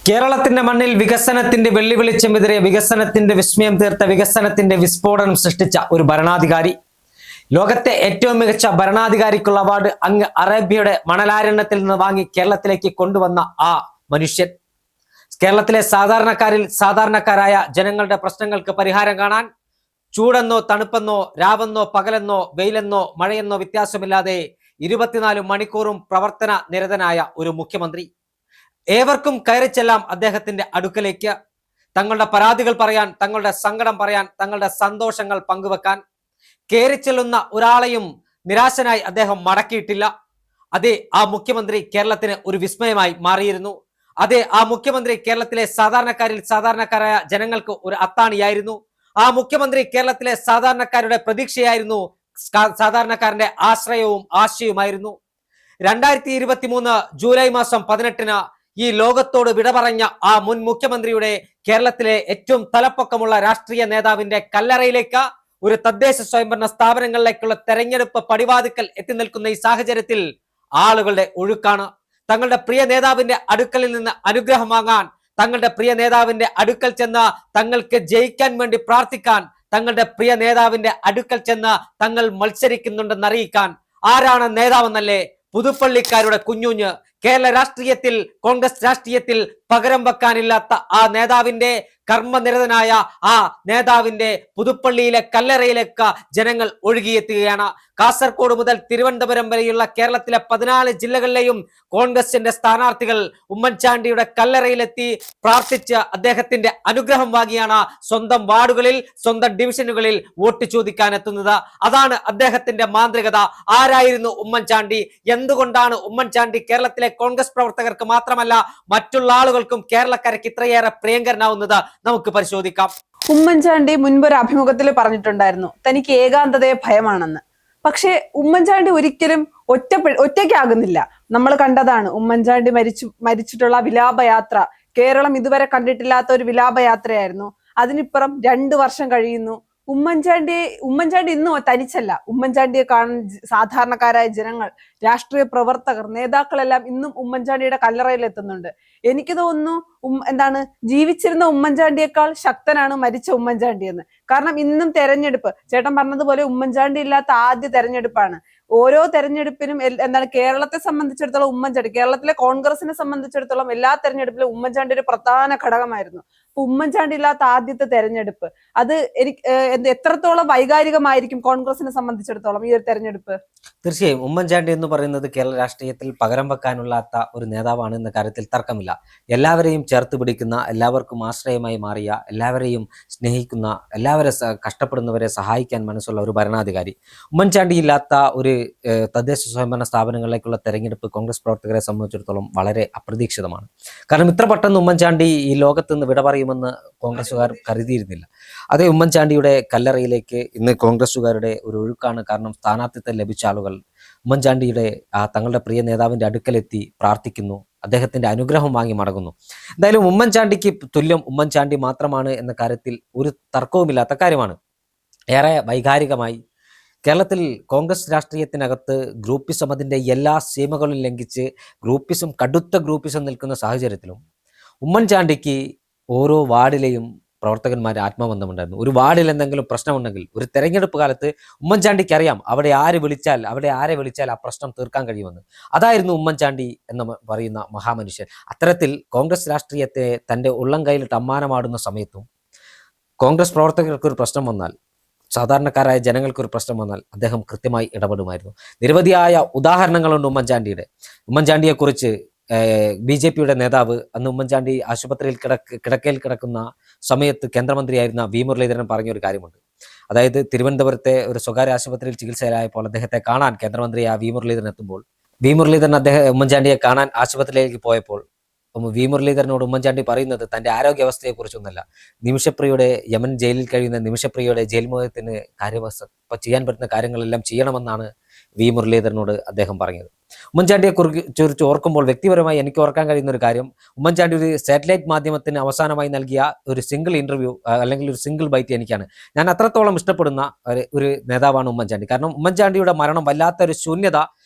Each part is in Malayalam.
കേരളത്തിന്റെ മണ്ണിൽ വികസനത്തിന്റെ വെള്ളി വെളിച്ചമെതിരെ വികസനത്തിന്റെ വിസ്മയം തീർത്ത വികസനത്തിന്റെ വിസ്ഫോടനം സൃഷ്ടിച്ച ഒരു ഭരണാധികാരി. ലോകത്തെ ഏറ്റവും മികച്ച ഭരണാധികാരിക്കുള്ള അവാർഡ് അങ്ങ് അറേബ്യയുടെ മണലാരണ്യത്തിൽ നിന്ന് വാങ്ങി കേരളത്തിലേക്ക് കൊണ്ടുവന്ന ആ മനുഷ്യൻ. കേരളത്തിലെ സാധാരണക്കാരായ ജനങ്ങളുടെ പ്രശ്നങ്ങൾക്ക് പരിഹാരം കാണാൻ ചൂടെന്നോ തണുപ്പെന്നോ രാവെന്നോ പകലെന്നോ വെയിലെന്നോ മഴയെന്നോ വ്യത്യാസമില്ലാതെ 24 മണിക്കൂറും പ്രവർത്തന നിരതനായ ഒരു മുഖ്യമന്ത്രി. ഏവർക്കും കയറിച്ചെല്ലാം അദ്ദേഹത്തിന്റെ അടുക്കലേക്ക്, തങ്ങളുടെ പരാതികൾ പറയാൻ, തങ്ങളുടെ സങ്കടം പറയാൻ, തങ്ങളുടെ സന്തോഷങ്ങൾ പങ്കുവെക്കാൻ. കയറിച്ചെല്ലുന്ന ഒരാളെയും നിരാശനായി അദ്ദേഹം മടക്കിയിട്ടില്ല. അതെ, ആ മുഖ്യമന്ത്രി കേരളത്തിന് ഒരു വിസ്മയമായി മാറിയിരുന്നു. അതെ, ആ മുഖ്യമന്ത്രി കേരളത്തിലെ സാധാരണക്കാരായ ജനങ്ങൾക്ക് ഒരു അത്താണിയായിരുന്നു. ആ മുഖ്യമന്ത്രി കേരളത്തിലെ സാധാരണക്കാരുടെ പ്രതീക്ഷയായിരുന്നു, സാധാരണക്കാരന്റെ ആശ്രയവും ആശയവുമായിരുന്നു. 2023 ജൂലൈ മാസം 18 ഈ ലോകത്തോട് വിട പറഞ്ഞ ആ മുൻ മുഖ്യമന്ത്രിയുടെ കേരളത്തിലെ ഏറ്റവും തലപ്പൊക്കമുള്ള രാഷ്ട്രീയ നേതാവിന്റെ കല്ലറയിലേക്ക് ഒരു തദ്ദേശ സ്വയംഭരണ സ്ഥാപനങ്ങളിലേക്കുള്ള തെരഞ്ഞെടുപ്പ് പടിവാതിക്കൽ എത്തി നിൽക്കുന്ന ഈ സാഹചര്യത്തിൽ ആളുകളുടെ ഒഴുക്കാണ്. തങ്ങളുടെ പ്രിയ നേതാവിന്റെ അടുക്കലിൽ നിന്ന് അനുഗ്രഹം വാങ്ങാൻ, തങ്ങളുടെ പ്രിയ നേതാവിന്റെ അടുക്കൽ ചെന്ന് തങ്ങൾക്ക് ജയിക്കാൻ വേണ്ടി പ്രാർത്ഥിക്കാൻ, തങ്ങളുടെ പ്രിയ നേതാവിന്റെ അടുക്കൽ ചെന്ന് തങ്ങൾ മത്സരിക്കുന്നുണ്ടെന്ന് അറിയിക്കാൻ. ആരാണ് നേതാവെന്നല്ലേ? പുതുപ്പള്ളിക്കാരുടെ കുഞ്ഞുഞ്ഞ്. കേരള രാഷ്ട്രീയത്തിൽ, കോൺഗ്രസ് രാഷ്ട്രീയത്തിൽ പകരം വെക്കാനില്ലാത്ത ആ നേതാവിന്റെ, കർമ്മനിരതനായ ആ നേതാവിന്റെ പുതുപ്പള്ളിയിലെ കല്ലറയിലേക്ക് ജനങ്ങൾ ഒഴുകിയെത്തുകയാണ്. കാസർഗോഡ് മുതൽ തിരുവനന്തപുരം വരെയുള്ള കേരളത്തിലെ 14 ജില്ലകളിലെയും കോൺഗ്രസിന്റെ സ്ഥാനാർത്ഥികൾ ഉമ്മൻചാണ്ടിയുടെ കല്ലറയിലെത്തി പ്രാർത്ഥിച്ച് അദ്ദേഹത്തിന്റെ അനുഗ്രഹം വാങ്ങിയാണ് സ്വന്തം വാർഡുകളിൽ, സ്വന്തം ഡിവിഷനുകളിൽ വോട്ട് ചോദിക്കാൻ എത്തുന്നത്. അതാണ് അദ്ദേഹത്തിന്റെ മാന്ത്രികത. ആരായിരുന്നു ഉമ്മൻചാണ്ടി? എന്തുകൊണ്ടാണ് ഉമ്മൻചാണ്ടി കേരളത്തിലെ കോൺഗ്രസ് പ്രവർത്തകർക്ക് മാത്രമല്ല മറ്റുള്ള ആളുകൾക്കും കേരളക്കാർക്ക് ഇത്രയേറെ പ്രിയങ്കരനാവുന്നത്? നമുക്ക് പരിശോധിക്കാം. ഉമ്മൻചാണ്ടി മുൻപൊരു അഭിമുഖത്തിൽ പറഞ്ഞിട്ടുണ്ടായിരുന്നു തനിക്ക് ഏകാന്തതയെ ഭയമാണെന്ന്. പക്ഷെ ഉമ്മൻചാണ്ടി ഒരിക്കലും ഒറ്റയ്ക്കാകുന്നില്ല. നമ്മൾ കണ്ടതാണ് ഉമ്മൻചാണ്ടി മരിച്ചിട്ടുള്ള വിലാപയാത്ര. കേരളം ഇതുവരെ കണ്ടിട്ടില്ലാത്ത ഒരു വിലാപയാത്രയായിരുന്നു. അതിനിപ്പുറം 2 വർഷം കഴിയുന്നു. ഉമ്മൻചാണ്ടി ഇന്നും തനിച്ചല്ല. ഉമ്മൻചാണ്ടിയെ കാണാൻ സാധാരണക്കാരായ ജനങ്ങൾ, രാഷ്ട്രീയ പ്രവർത്തകർ, നേതാക്കളെല്ലാം ഇന്നും ഉമ്മൻചാണ്ടിയുടെ കല്ലറയിൽ എത്തുന്നുണ്ട്. എനിക്ക് തോന്നുന്നു ജീവിച്ചിരുന്ന ഉമ്മൻചാണ്ടിയേക്കാൾ ശക്തനാണ് മരിച്ച ഉമ്മൻചാണ്ടി എന്ന്. കാരണം ഇന്നും തെരഞ്ഞെടുപ്പ്, ചേട്ടൻ പറഞ്ഞതുപോലെ ഉമ്മൻചാണ്ടി ഇല്ലാത്ത ആദ്യ തെരഞ്ഞെടുപ്പാണ്. ഓരോ തെരഞ്ഞെടുപ്പിനും കേരളത്തെ സംബന്ധിച്ചിടത്തോളം ഉമ്മൻചാണ്ടി, കേരളത്തിലെ കോൺഗ്രസിനെ സംബന്ധിച്ചിടത്തോളം എല്ലാ തെരഞ്ഞെടുപ്പിലും ഉമ്മൻചാണ്ടി ഒരു പ്രധാന ഘടകമായിരുന്നു. അപ്പൊ ഉമ്മൻചാണ്ടി ഇല്ലാത്ത ആദ്യത്തെ തെരഞ്ഞെടുപ്പ്, അത് എത്രത്തോളം വൈകാരികമായിരിക്കും കോൺഗ്രസിനെ സംബന്ധിച്ചിടത്തോളം ഈ ഒരു തെരഞ്ഞെടുപ്പ്? തീർച്ചയായും ഉമ്മൻചാണ്ടി എന്ന് പറയുന്നത് കേരള രാഷ്ട്രീയത്തിൽ പകരം വെക്കാനുള്ളാത്ത ഒരു നേതാവാണ് എന്ന കാര്യത്തിൽ തർക്കമില്ല. എല്ലാവരെയും ചേർത്ത് പിടിക്കുന്ന, എല്ലാവർക്കും ആശ്രയമായി മാറിയ, എല്ലാവരെയും സ്നേഹിക്കുന്ന, എല്ലാവരെ കഷ്ടപ്പെടുന്നവരെ സഹായിക്കാൻ മനസ്സുള്ള ഒരു ഭരണാധികാരി. ഉമ്മൻചാണ്ടി ഇല്ലാത്ത ഒരു തദ്ദേശ സ്വയംഭരണ സ്ഥാപനങ്ങളിലേക്കുള്ള തെരഞ്ഞെടുപ്പ് കോൺഗ്രസ് പ്രവർത്തകരെ സംബന്ധിച്ചിടത്തോളം വളരെ അപ്രതീക്ഷിതമാണ്. കാരണം ഇത്ര പെട്ടെന്ന് ഉമ്മൻചാണ്ടി ഈ ലോകത്ത് നിന്ന് വിട പറയുമെന്ന് കോൺഗ്രസ്സുകാർ കരുതിയിരുന്നില്ല. അതേ ഉമ്മൻചാണ്ടിയുടെ കല്ലറയിലേക്ക് ഇന്ന് കോൺഗ്രസ്സുകാരുടെ ഒരു ഒഴുക്കാണ്. കാരണം സ്ഥാനാർത്ഥിത്വം ലഭിച്ച ആളുകൾ ഉമ്മൻചാണ്ടിയുടെ തങ്ങളുടെ പ്രിയ നേതാവിന്റെ അടുക്കലെത്തി പ്രാർത്ഥിക്കുന്നു, അദ്ദേഹത്തിന്റെ അനുഗ്രഹം വാങ്ങി മടങ്ങുന്നു. എന്തായാലും ഉമ്മൻചാണ്ടിക്ക് തുല്യം ഉമ്മൻചാണ്ടി മാത്രമാണ് എന്ന കാര്യത്തിൽ ഒരു തർക്കവുമില്ലാത്ത കാര്യമാണ്. ഏറെ വൈകാരികമായി കേരളത്തിൽ കോൺഗ്രസ് രാഷ്ട്രീയത്തിനകത്ത് ഗ്രൂപ്പിസം അതിൻ്റെ എല്ലാ സീമകളും ലംഘിച്ച് കടുത്ത ഗ്രൂപ്പിസം നിൽക്കുന്ന സാഹചര്യത്തിലും ഉമ്മൻചാണ്ടിക്ക് ഓരോ വാർഡിലെയും പ്രവർത്തകന്മാർ ആത്മബന്ധമുണ്ടായിരുന്നു. ഒരു വാർഡിൽ എന്തെങ്കിലും പ്രശ്നമുണ്ടെങ്കിൽ ഒരു തെരഞ്ഞെടുപ്പ് കാലത്ത് ഉമ്മൻചാണ്ടിക്ക് അറിയാം അവിടെ ആരെ വിളിച്ചാൽ ആ പ്രശ്നം തീർക്കാൻ കഴിയുമെന്ന്. അതായിരുന്നു ഉമ്മൻചാണ്ടി എന്ന് പറയുന്ന മഹാമനുഷ്യൻ. അത്തരത്തിൽ കോൺഗ്രസ് രാഷ്ട്രീയത്തെ തൻ്റെ ഉള്ളം കയ്യിലിട്ട് അമ്മാനമാടുന്ന സമയത്തും കോൺഗ്രസ് പ്രവർത്തകർക്കൊരു പ്രശ്നം വന്നാൽ, സാധാരണക്കാരായ ജനങ്ങൾക്കൊരു പ്രശ്നം വന്നാൽ അദ്ദേഹം കൃത്യമായി ഇടപെടുമായിരുന്നു. നിരവധിയായ ഉദാഹരണങ്ങളുണ്ട് ഉമ്മൻചാണ്ടിയെക്കുറിച്ച്. BJPയുടെ നേതാവ്, അന്ന് ഉമ്മൻചാണ്ടി ആശുപത്രിയിൽ കിടക്കയിൽ കിടക്കുന്ന സമയത്ത് കേന്ദ്രമന്ത്രിയായിരുന്ന വി മുരളീധരൻ പറഞ്ഞൊരു കാര്യമുണ്ട്. അതായത് തിരുവനന്തപുരത്തെ ഒരു സ്വകാര്യ ആശുപത്രിയിൽ ചികിത്സയിലായപ്പോൾ അദ്ദേഹത്തെ കാണാൻ കേന്ദ്രമന്ത്രിയായ വി മുരളീധരൻ എത്തുമ്പോൾ ഉമ്മൻചാണ്ടിയെ കാണാൻ ആശുപത്രിയിലേക്ക് പോയപ്പോൾ വി മുരളീധരനോട് ഉമ്മൻചാണ്ടി പറയുന്നത് തൻ്റെ ആരോഗ്യാവസ്ഥയെക്കുറിച്ചൊന്നുമല്ല, യമൻ ജയിലിൽ കഴിയുന്ന നിമിഷപ്രിയയുടെ ജയിൽ മോചനത്തിന് ചെയ്യാൻ പറ്റുന്ന കാര്യങ്ങളെല്ലാം ചെയ്യണമെന്നാണ് വി മുരളീധരനോട് അദ്ദേഹം പറഞ്ഞത്. ഉമ്മൻചാണ്ടിയെ കുറിച്ച് ഓർക്കുമ്പോൾ വ്യക്തിപരമായി എനിക്ക് ഓർക്കാൻ കഴിയുന്ന ഒരു കാര്യം, ഉമ്മൻചാണ്ടി ഒരു സാറ്റലൈറ്റ് മാധ്യമത്തിന് അവസാനമായി നൽകിയ ഒരു സിംഗിൾ ഇന്റർവ്യൂ അല്ലെങ്കിൽ ഒരു സിംഗിൾ ബൈറ്റ് എനിക്കാണ്. ഞാൻ അത്രത്തോളം ഇഷ്ടപ്പെടുന്ന ഒരു നേതാവാണ് ഉമ്മൻചാണ്ടി. കാരണം ഉമ്മൻചാണ്ടിയുടെ മരണം വല്ലാത്തൊരു ശൂന്യത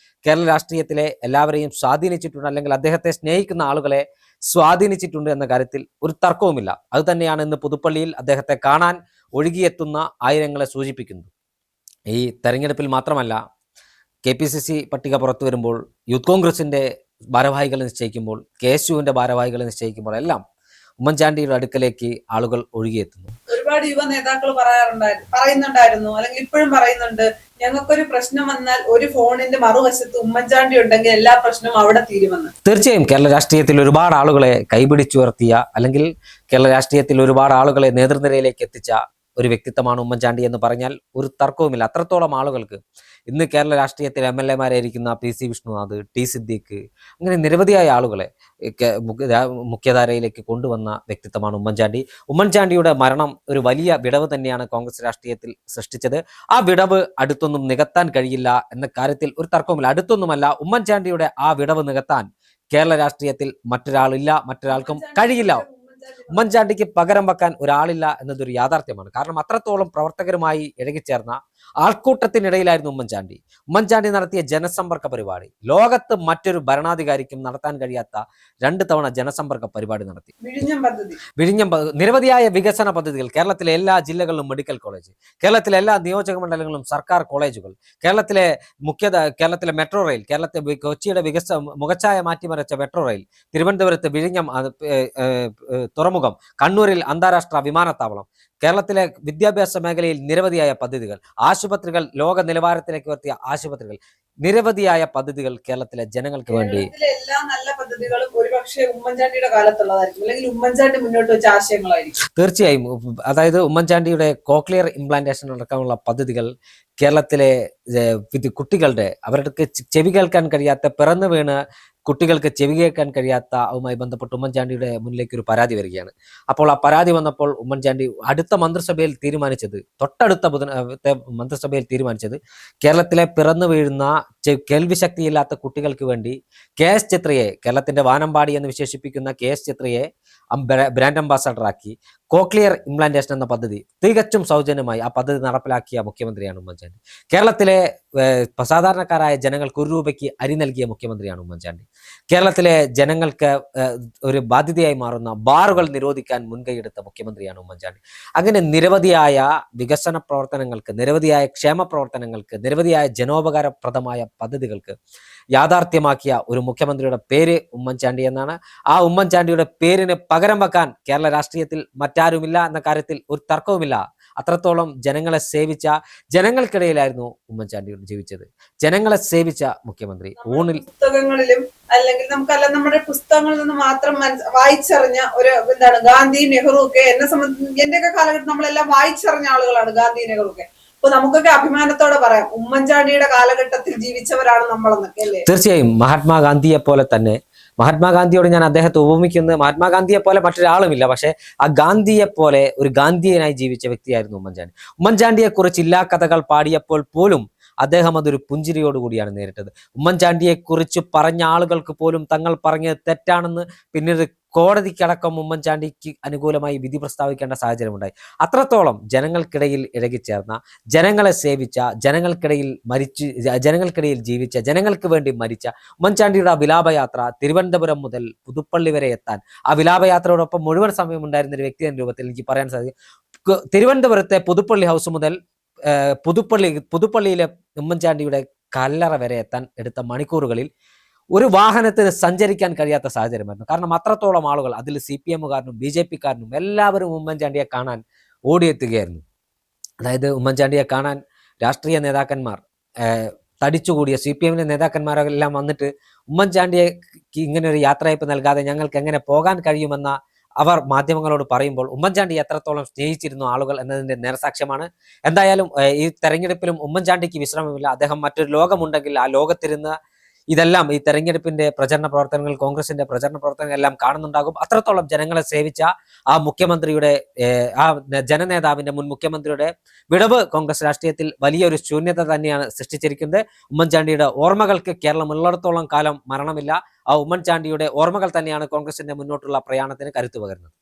കേരള രാഷ്ട്രീയത്തിലെ എല്ലാവരെയും സ്വാധീനിച്ചിട്ടുണ്ട്. അല്ലെങ്കിൽ അദ്ദേഹത്തെ സ്നേഹിക്കുന്ന ആളുകളെ സ്വാധീനിച്ചിട്ടുണ്ട് എന്ന കാര്യത്തിൽ ഒരു തർക്കവുമില്ല. അത് തന്നെയാണ് ഇന്ന് പുതുപ്പള്ളിയിൽ അദ്ദേഹത്തെ കാണാൻ ഒഴുകിയെത്തുന്ന ആയിരങ്ങളെ സൂചിപ്പിക്കുന്നത്. ഈ തെരഞ്ഞെടുപ്പിൽ മാത്രമല്ല, KPCC പട്ടിക പുറത്തു വരുമ്പോൾ, യൂത്ത് കോൺഗ്രസിന്റെ ഭാരവാഹികളെ നിശ്ചയിക്കുമ്പോൾ, KSUവിന്റെ ഭാരവാഹികളെ നിശ്ചയിക്കുമ്പോൾ എല്ലാം ഉമ്മൻചാണ്ടിയുടെ അടുക്കലേക്ക് ആളുകൾ ഒഴുകിയെത്തുന്നു. ഒരുപാട് യുവ നേതാക്കൾ പറയുന്നുണ്ടായിരുന്നു, അല്ലെങ്കിൽ ഇപ്പോഴും പറയുന്നുണ്ട്, ഞങ്ങൾക്കൊരു പ്രശ്നം വന്നാൽ ഒരു ഫോണിന്റെ മറുവശത്ത് ഉമ്മൻചാണ്ടി ഉണ്ടെങ്കിൽ എല്ലാ പ്രശ്നവും അവിടെ തീരുമെന്ന്. തീർച്ചയായും കേരള രാഷ്ട്രീയത്തിൽ ഒരുപാട് ആളുകളെ കൈപിടിച്ചുയർത്തിയ, അല്ലെങ്കിൽ കേരള രാഷ്ട്രീയത്തിൽ ഒരുപാട് ആളുകളെ നേതൃനിരയിലേക്ക് എത്തിച്ച ഒരു വ്യക്തിത്വമാണ് ഉമ്മൻചാണ്ടി എന്ന് പറഞ്ഞാൽ ഒരു തർക്കവുമില്ല. അത്രത്തോളം ആളുകൾക്ക് ഇന്ന് കേരള രാഷ്ട്രീയത്തിൽ MLA-മാരായിരിക്കുന്ന PC വിഷ്ണുനാഥ്, T സിദ്ദീഖ്, അങ്ങനെ നിരവധിയായ ആളുകളെ മുഖ്യധാരയിലേക്ക് കൊണ്ടുവന്ന വ്യക്തിത്വമാണ് ഉമ്മൻചാണ്ടി. ഉമ്മൻചാണ്ടിയുടെ മരണം ഒരു വലിയ വിടവ് തന്നെയാണ് കോൺഗ്രസ് രാഷ്ട്രീയത്തിൽ സൃഷ്ടിച്ചത്. ആ വിടവ് അടുത്തൊന്നും നികത്താൻ കഴിയില്ല എന്ന കാര്യത്തിൽ ഒരു തർക്കവുമില്ല. അടുത്തൊന്നുമല്ല, ഉമ്മൻചാണ്ടിയുടെ ആ വിടവ് നികത്താൻ കേരള രാഷ്ട്രീയത്തിൽ മറ്റൊരാൾക്കും കഴിയില്ല. ഉമ്മൻചാണ്ടിക്ക് പകരം വെക്കാൻ ഒരാളില്ല എന്നതൊരു യാഥാർത്ഥ്യമാണ്. കാരണം അത്രത്തോളം പ്രവർത്തകരുമായി ഇഴകിച്ചേർന്ന ആൾക്കൂട്ടത്തിനിടയിലായിരുന്നു ഉമ്മൻചാണ്ടി. ഉമ്മൻചാണ്ടി നടത്തിയ ജനസമ്പർക്ക പരിപാടി ലോകത്ത് മറ്റൊരു ഭരണാധികാരിക്കും നടത്താൻ കഴിയാത്ത 2 തവണ ജനസമ്പർക്ക പരിപാടി നടത്തി. വിഴിഞ്ഞം നിരവധിയായ വികസന പദ്ധതികൾ, കേരളത്തിലെ എല്ലാ ജില്ലകളിലും മെഡിക്കൽ കോളേജ്, കേരളത്തിലെ എല്ലാ നിയോജക മണ്ഡലങ്ങളിലും സർക്കാർ കോളേജുകൾ, കേരളത്തിലെ മെട്രോ റെയിൽ, കൊച്ചിയുടെ മുഖച്ഛായ മാറ്റിമറിച്ച മെട്രോ റെയിൽ, തിരുവനന്തപുരത്ത് വിഴിഞ്ഞം തുറമുഖം, കണ്ണൂരിൽ അന്താരാഷ്ട്ര വിമാനത്താവളം, കേരളത്തിലെ വിദ്യാഭ്യാസ മേഖലയിൽ നിരവധിയായ പദ്ധതികൾ, ആശുപത്രികൾ, ലോക നിലവാരത്തിലേക്ക് ഉയർത്തിയ ആശുപത്രികൾ, നിരവധിയായ പദ്ധതികൾ കേരളത്തിലെ ജനങ്ങൾക്ക് വേണ്ടി. എല്ലാ നല്ല പദ്ധതികളും ഒരുപക്ഷെ ഉമ്മൻചാണ്ടിയുടെ കാലത്തുള്ളതായിരിക്കും, അല്ലെങ്കിൽ ഉമ്മൻചാണ്ടി മുന്നോട്ട് വെച്ച ആശയങ്ങളായിരിക്കും. തീർച്ചയായും. അതായത് ഉമ്മൻചാണ്ടിയുടെ കോക്ലിയർ ഇംപ്ലാന്റേഷൻ അടക്കമുള്ള പദ്ധതികൾ കേരളത്തിലെ കുട്ടികളുടെ, അവർക്ക് ചെവി കേൾക്കാൻ കഴിയാത്ത, പിറന്നു വീണ് കുട്ടികൾക്ക് ചെവി കേൾക്കാൻ കഴിയാത്ത അതുമായി ബന്ധപ്പെട്ട് ഉമ്മൻചാണ്ടിയുടെ മുന്നിലേക്ക് ഒരു പരാതി വരികയാണ്. അപ്പോൾ ആ പരാതി വന്നപ്പോൾ ഉമ്മൻചാണ്ടി തൊട്ടടുത്ത മന്ത്രിസഭയിൽ തീരുമാനിച്ചത് കേരളത്തിലെ പിറന്നു വീഴുന്ന കേൾവി ശക്തിയില്ലാത്ത കുട്ടികൾക്ക് വേണ്ടി KS ചിത്രയെ, കേരളത്തിന്റെ വാനമ്പാടി എന്ന് വിശേഷിപ്പിക്കുന്ന KS ചിത്രയെ ബ്രാൻഡ് അംബാസഡറാക്കി കോക്ലിയർ ഇംപ്ലാന്റേഷൻ എന്ന പദ്ധതി തികച്ചും സൗജന്യമായി ആ പദ്ധതി നടപ്പിലാക്കിയ മുഖ്യമന്ത്രിയാണ് ഉമ്മൻചാണ്ടി. കേരളത്തിലെ സാധാരണക്കാരായ ജനങ്ങൾക്ക് 1 രൂപയ്ക്ക് അരി നൽകിയ മുഖ്യമന്ത്രിയാണ് ഉമ്മൻചാണ്ടി. കേരളത്തിലെ ജനങ്ങൾക്ക് ഒരു ബാധ്യതയായി മാറുന്ന ബാറുകൾ നിരോധിക്കാൻ മുൻകൈയെടുത്ത മുഖ്യമന്ത്രിയാണ് ഉമ്മൻചാണ്ടി. അങ്ങനെ നിരവധിയായ വികസന പ്രവർത്തനങ്ങൾക്ക്, നിരവധിയായ ക്ഷേമ പ്രവർത്തനങ്ങൾക്ക്, നിരവധിയായ ജനോപകാരപ്രദമായ പദ്ധതികൾക്ക് യാഥാർത്ഥ്യമാക്കിയ ഒരു മുഖ്യമന്ത്രിയുടെ പേര് ഉമ്മൻചാണ്ടി എന്നാണ്. ആ ഉമ്മൻചാണ്ടിയുടെ പേരിന് പകരം വെക്കാൻ കേരള രാഷ്ട്രീയത്തിൽ മറ്റാരുമില്ല എന്ന കാര്യത്തിൽ ഒരു തർക്കവുമില്ല. അത്രത്തോളം ജനങ്ങളെ സേവിച്ച, ജനങ്ങൾക്കിടയിലായിരുന്നു ഉമ്മൻചാണ്ടി ജീവിച്ചത്. ജനങ്ങളെ സേവിച്ച മുഖ്യമന്ത്രി. പുസ്തകങ്ങളിലും അല്ലെങ്കിൽ നമ്മുടെ പുസ്തകങ്ങളിൽ നിന്ന് മാത്രം വായിച്ചറിഞ്ഞ ഒരു ഗാന്ധി, നെഹ്റു ഒക്കെ എന്നെ സംബന്ധിച്ച് എന്റെയൊക്കെ കാലഘട്ടം നമ്മളെല്ലാം വായിച്ചറിഞ്ഞ ആളുകളാണ് ഗാന്ധി, നെഹ്റു ഒക്കെ. അപ്പൊ നമുക്കൊക്കെ അഭിമാനത്തോടെ പറയാം ഉമ്മൻചാണ്ടിയുടെ കാലഘട്ടത്തിൽ ജീവിച്ചവരാണ് നമ്മളെന്നൊക്കെ, അല്ലേ? തീർച്ചയായും. മഹാത്മാഗാന്ധിയെ പോലെ തന്നെ, മഹാത്മാഗാന്ധിയോട് ഞാൻ അദ്ദേഹത്തെ ഉപമിക്കുന്നത്, മഹാത്മാഗാന്ധിയെ പോലെ മറ്റൊരാളുമില്ല, പക്ഷെ ആ ഗാന്ധിയെ പോലെ ഒരു ഗാന്ധിയനായി ജീവിച്ച വ്യക്തിയായിരുന്നു ഉമ്മൻചാണ്ടി. ഉമ്മൻചാണ്ടിയെ കുറിച്ച് ഇല്ലാ കഥകൾ പാടിയപ്പോൾ പോലും അദ്ദേഹം അതൊരു പുഞ്ചിരിയോടുകൂടിയാണ് നേരിട്ടത്. ഉമ്മൻചാണ്ടിയെ കുറിച്ച് പറഞ്ഞ ആളുകൾക്ക് പോലും തങ്ങൾ പറഞ്ഞത് തെറ്റാണെന്ന് പിന്നീട് കോടതിക്കടക്കം ഉമ്മൻചാണ്ടിക്ക് അനുകൂലമായി വിധി പ്രസ്താവിക്കേണ്ട സാഹചര്യമുണ്ടായി. അത്രത്തോളം ജനങ്ങൾക്കിടയിൽ ഇഴകിച്ചേർന്ന, ജനങ്ങളെ സേവിച്ച, ജനങ്ങൾക്കിടയിൽ ജീവിച്ച, ജനങ്ങൾക്ക് വേണ്ടി മരിച്ച ഉമ്മൻചാണ്ടിയുടെ വിലാപയാത്ര തിരുവനന്തപുരം മുതൽ പുതുപ്പള്ളി വരെ എത്താൻ, ആ വിലാപയാത്രയോടൊപ്പം മുഴുവൻ സമയം ഉണ്ടായിരുന്ന ഒരു വ്യക്തി എന്ന രൂപത്തിൽ എനിക്ക് പറയാൻ സാധിക്കും. തിരുവനന്തപുരത്തെ പുതുപ്പള്ളി ഹൗസ് മുതൽ പുതുപ്പള്ളിയിലെ ഉമ്മൻചാണ്ടിയുടെ കല്ലറ വരെ എത്താൻ എടുത്ത മണിക്കൂറുകളിൽ ഒരു വാഹനത്തിന് സഞ്ചരിക്കാൻ കഴിയാത്ത സാഹചര്യമായിരുന്നു. കാരണം അത്രത്തോളം ആളുകൾ, അതിൽ CPM-കാരനും BJP-കാരനും എല്ലാവരും ഉമ്മൻചാണ്ടിയെ കാണാൻ ഓടിയെത്തുകയായിരുന്നു. അതായത് ഉമ്മൻചാണ്ടിയെ കാണാൻ രാഷ്ട്രീയ നേതാക്കന്മാർ, തടിച്ചുകൂടിയ CPM-ലെ നേതാക്കന്മാരെല്ലാം വന്നിട്ട് ഉമ്മൻചാണ്ടിയെ ഇങ്ങനെ ഒരു യാത്രയയപ്പ് നൽകാതെ ഞങ്ങൾക്ക് എങ്ങനെ പോകാൻ കഴിയുമെന്ന അവർ മാധ്യമങ്ങളോട് പറയുമ്പോൾ ഉമ്മൻചാണ്ടി എത്രത്തോളം സ്നേഹിച്ചിരുന്നു ആളുകൾ എന്നതിന്റെ നേർസാക്ഷ്യമാണ്. എന്തായാലും ഈ തെരഞ്ഞെടുപ്പിലും ഉമ്മൻചാണ്ടിക്ക് വിശ്രമമില്ല. അദ്ദേഹം മറ്റൊരു ലോകമുണ്ടെങ്കിൽ ആ ലോകത്തിരുന്ന് ഇതെല്ലാം, ഈ തെരഞ്ഞെടുപ്പിന്റെ പ്രചരണ പ്രവർത്തനങ്ങൾ, കോൺഗ്രസിന്റെ പ്രചരണ പ്രവർത്തനങ്ങൾ എല്ലാം കാണുന്നുണ്ടാകും. അത്രത്തോളം ജനങ്ങളെ സേവിച്ച ആ മുഖ്യമന്ത്രിയുടെ, ആ ജനനേതാവിന്റെ, മുൻ മുഖ്യമന്ത്രിയുടെ വിടവ് കോൺഗ്രസ് രാഷ്ട്രീയത്തിൽ വലിയൊരു ശൂന്യത തന്നെയാണ് സൃഷ്ടിച്ചിരിക്കുന്നത്. ഉമ്മൻചാണ്ടിയുടെ ഓർമ്മകൾക്ക് കേരളം ഉള്ളിടത്തോളം കാലം മരണമില്ല. ആ ഉമ്മൻചാണ്ടിയുടെ ഓർമ്മകൾ തന്നെയാണ് കോൺഗ്രസിന്റെ മുന്നോട്ടുള്ള പ്രയാണത്തിന് കരുത്തു പകരുന്നത്.